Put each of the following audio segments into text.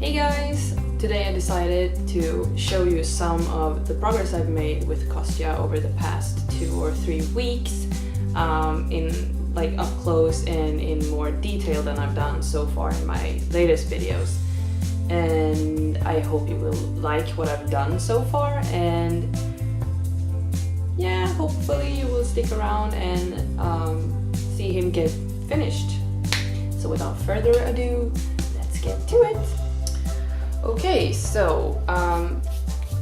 Hey guys! Today I decided to show you some of the progress I've made with Kostja over the past 2 or 3 weeks in like up close and in more detail than I've done so far in my latest videos. And I hope you will like what I've done so far, and yeah, hopefully you will stick around and see him get finished. So without further ado, let's get to it! Okay, so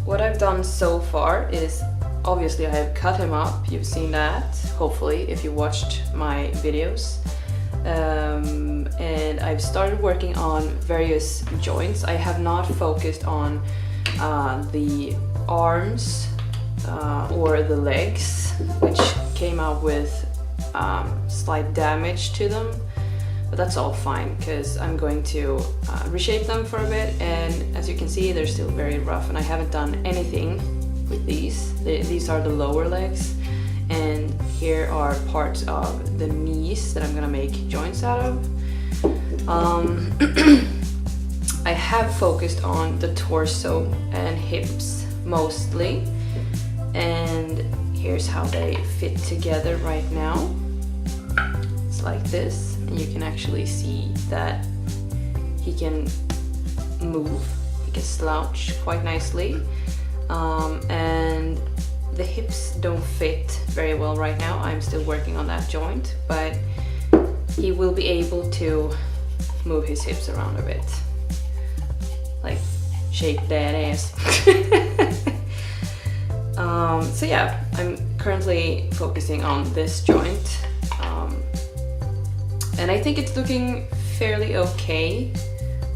what I've done so far is obviously I have cut him up. You've seen that, hopefully, if you watched my videos. And I've started working on various joints. I have not focused on the arms or the legs, which came out with slight damage to them. But that's all fine because I'm going to reshape them for a bit, and as you can see they're still very rough and I haven't done anything with these. These are the lower legs, and here are parts of the knees that I'm gonna make joints out of. I have focused on the torso and hips mostly, and here's how they fit together right now. It's like this, and you can actually see that he can move, he can slouch quite nicely, and the hips don't fit very well right now. I'm still working on that joint, but he will be able to move his hips around a bit, like shake that ass. So yeah, I'm currently focusing on this joint. And I think it's looking fairly okay,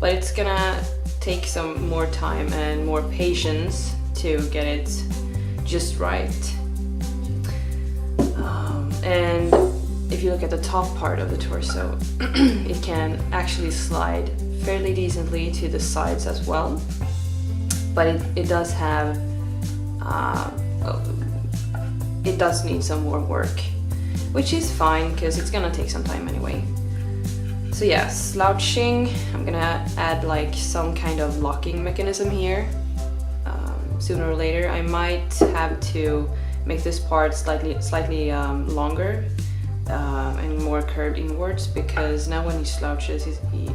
but it's gonna take some more time and more patience to get it just right. And if you look at the top part of the torso, it can actually slide fairly decently to the sides as well, but it does have, it does need some more work, which is fine because it's gonna take some time anyway. So yeah, slouching, I'm gonna add like some kind of locking mechanism here. Sooner or later I might have to make this part slightly longer and more curved inwards, because now when he slouches he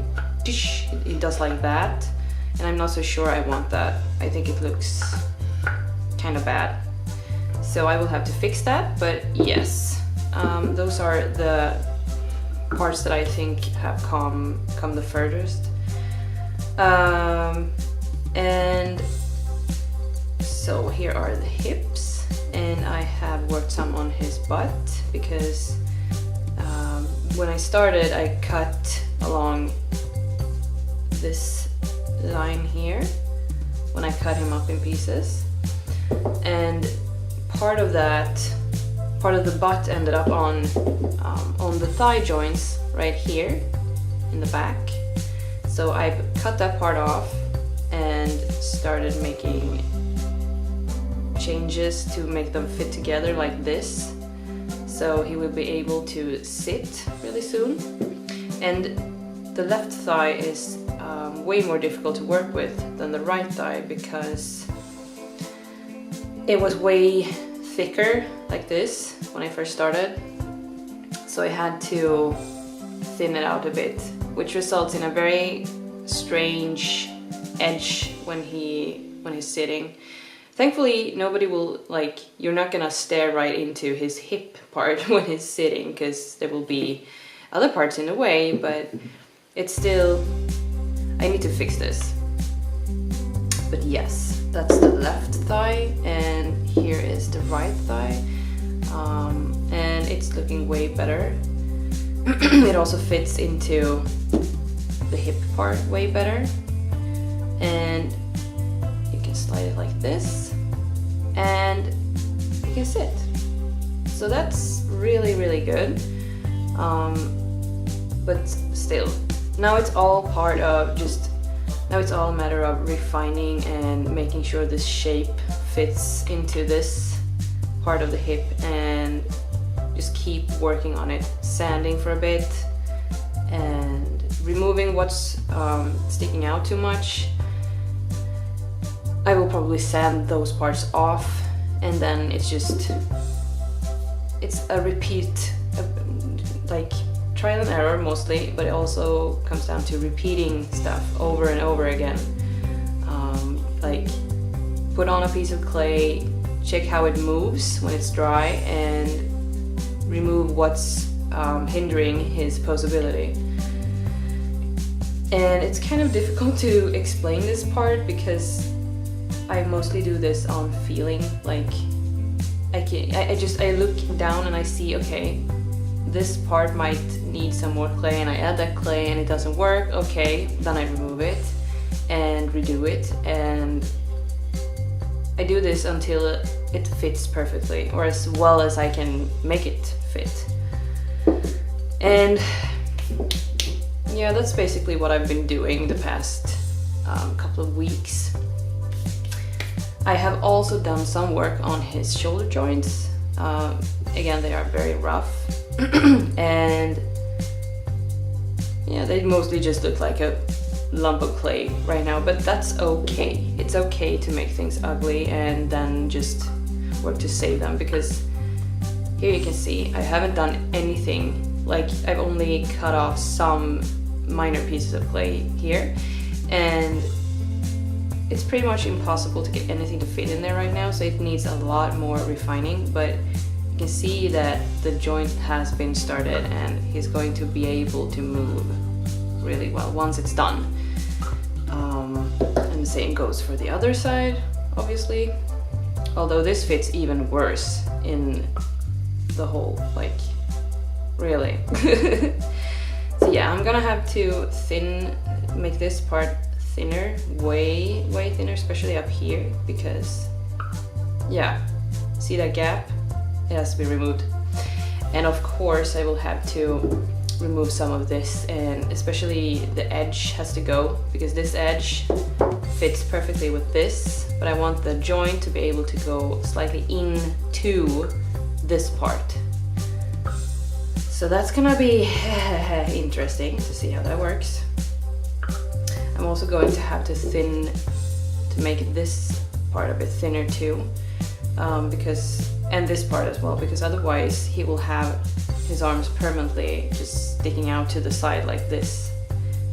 does like that, and I'm not so sure I want that. I think it looks kind of bad, so I will have to fix that. But yes, those are the parts that I think have come the furthest. And so here are the hips, and I have worked some on his butt because when I started I cut along this line here when I cut him up in pieces, and part of the butt ended up on the thigh joints right here in the back. So I cut that part off and started making changes to make them fit together like this, so he will be able to sit really soon. And the left thigh is way more difficult to work with than the right thigh because it was way thicker like this when I first started, so I had to thin it out a bit, which results in a very strange edge when he's sitting. Thankfully nobody will, like, you're not gonna stare right into his hip part when he's sitting because there will be other parts in the way, but it's still, I need to fix this. But yes, that's the left thigh, and here is the right thigh, and it's looking way better. It also fits into the hip part way better, and you can slide it like this and you can sit. So that's really good, but still, now it's all part of now it's all a matter of refining and making sure this shape fits into this part of the hip, and just keep working on it, sanding for a bit and removing what's sticking out too much. I will probably sand those parts off, and then it's a repeat, like trial and error mostly, but it also comes down to repeating stuff over and over again. Like put on a piece of clay, check how it moves when it's dry, and remove what's hindering his posability. And it's kind of difficult to explain this part because I mostly do this on feeling. Like I look down and I see, okay, this part might need some more clay, and I add that clay and it doesn't work. Okay, then I remove it and redo it, and I do this until it fits perfectly, or as well as I can make it fit. And yeah, that's basically what I've been doing the past couple of weeks. I have also done some work on his shoulder joints. Again, they are very rough and yeah, they mostly just look like a lump of clay right now, but that's okay. It's okay to make things ugly and then just work to save them, because here you can see I haven't done anything. Like, I've only cut off some minor pieces of clay here, and it's pretty much impossible to get anything to fit in there right now, so it needs a lot more refining. But you can see that the joint has been started and he's going to be able to move really well once it's done. And the same goes for the other side, obviously, although this fits even worse in the hole, like really. So yeah, I'm gonna have to make this part thinner, way thinner, especially up here, because yeah, see that gap? It has to be removed. And of course I will have to remove some of this, and especially the edge has to go, because this edge fits perfectly with this, but I want the joint to be able to go slightly into this part. So that's gonna be interesting to see how that works. I'm also going to have to make this part a bit thinner too, and this part as well, because otherwise he will have his arms permanently just sticking out to the side like this.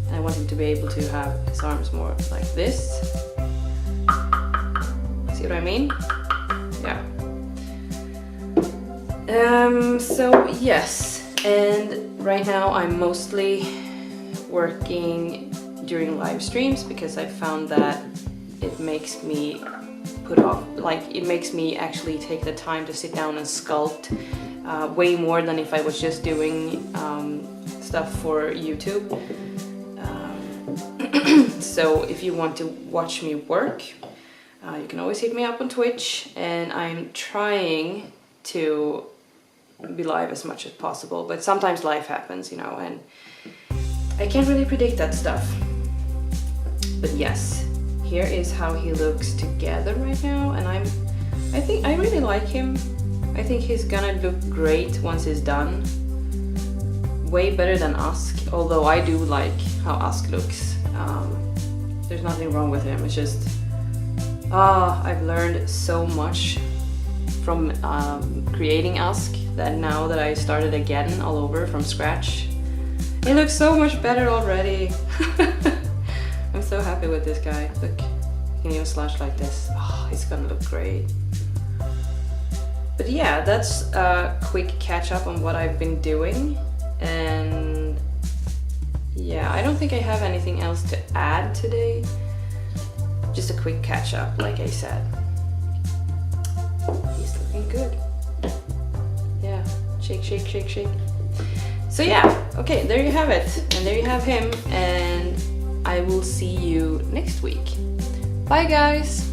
And I want him to be able to have his arms more like this. See what I mean? Yeah. So yes, and right now I'm mostly working during live streams, because I found that it makes me it makes me actually take the time to sit down and sculpt way more than if I was just doing stuff for YouTube. So if you want to watch me work, you can always hit me up on Twitch, and I'm trying to be live as much as possible, but sometimes life happens, you know, and I can't really predict that stuff. But yes, here is how he looks together right now, and I think I really like him. I think he's gonna look great once he's done. Way better than Ask, although I do like how Ask looks. There's nothing wrong with him, it's just I've learned so much from creating Ask, that now that I started again all over from scratch, he looks so much better already. I'm so happy with this guy. Look, you can even slash like this. Oh, he's gonna look great. But yeah, that's a quick catch up on what I've been doing. And yeah, I don't think I have anything else to add today. Just a quick catch up, like I said. He's looking good. Yeah, shake, shake, shake, shake. So yeah, okay, there you have it. And there you have him. And I will see you next week. Bye guys!